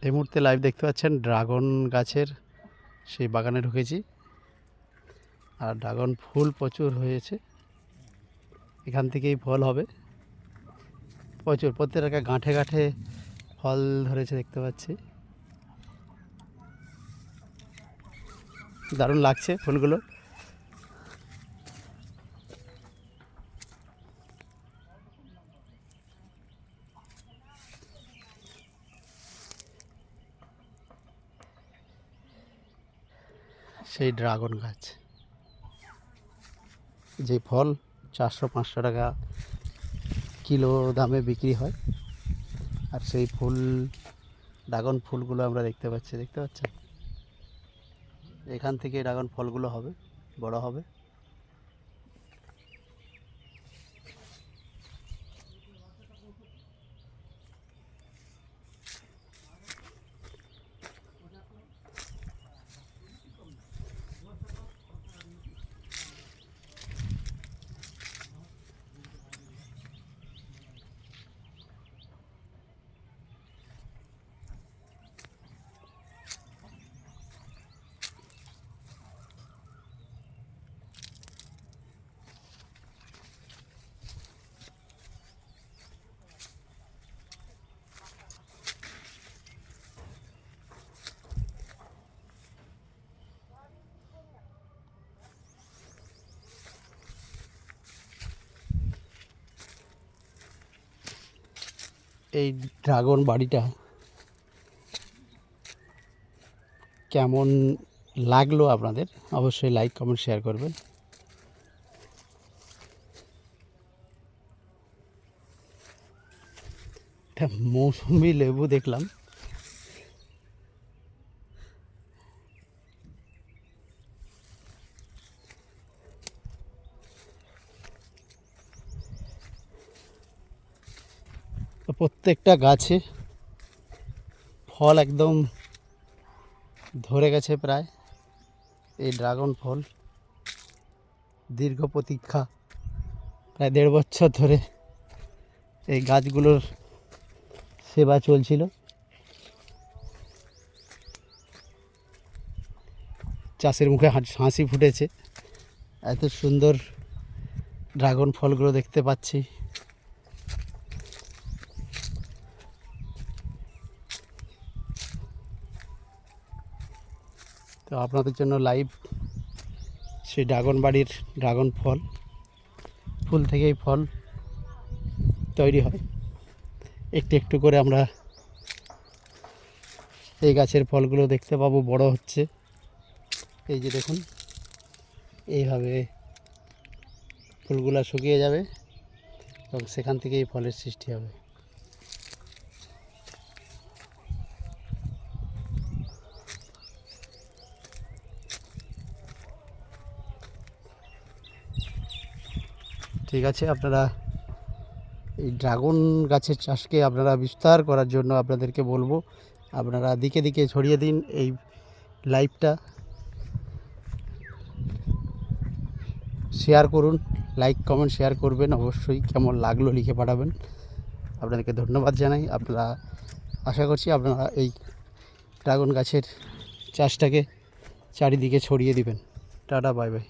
এই মুহূর্তে লাইভ দেখতে পাচ্ছেন ড্রাগন গাছের সেই বাগানে ঢুকেছি। আর ড্রাগন ফুল প্রচুর হয়েছে, এখান থেকেই ফল হবে প্রচুর। প্রত্যেকটা গাঁঠে গাঁঠে ফল ধরেছে দেখতে পাচ্ছি, দারুণ লাগছে ফুলগুলো। সেই ড্রাগন গাছ, যে ফল 400-500 টাকা কিলো দামে বিক্রি হয়, আর সেই ফুল ড্রাগন ফুলগুলো আমরা দেখতে পাচ্ছেন। এখান থেকে ড্রাগন ফলগুলো হবে, বড় হবে। এই ড্রাগন বাড়িটা কেমন লাগলো আপনাদের অবশ্যই লাইক কমেন্ট শেয়ার করবেন। এটা মৌসুমি লেবু দেখলাম, প্রত্যেকটা গাছে ফল একদম ধরে গেছে প্রায়। এই ড্রাগন ফল দীর্ঘ প্রতীক্ষা, প্রায় 1.5 বছর ধরে এই গাছগুলোর সেবা চলছিল। চাষের মুখে হাসি ফুটেছে, এত সুন্দর ড্রাগন ফলগুলো দেখতে পাচ্ছি। তো আপনাদের জন্য লাইভ সেই ড্রাগন বাড়ির ড্রাগন ফুল থেকেই ফল তৈরি হয়। একটু একটু করে আমরা এই গাছের ফলগুলো দেখতে পাবো, বড় হচ্ছে। এই যে দেখুন, এইভাবে ফুলগুলো শুকিয়ে যাবে এবং সেখান থেকেই ফলের সৃষ্টি হবে। ঠিক আছে, আপনারা এই ড্রাগন গাছের চাষকে আপনারা বিস্তার করার জন্য আপনাদেরকে বলবো, আপনারা দিকে দিকে ছড়িয়ে দিন এই লাইভটা, শেয়ার করুন, লাইক কমেন্ট শেয়ার করবেন অবশ্যই। কেমন লাগলো লিখে পাঠাবেন। আপনাদেরকে ধন্যবাদ জানাই। আপনারা আশা করছি আপনারা এই ড্রাগন গাছের চাষটাকে চারিদিকে ছড়িয়ে দিবেন। Tata, bye bye.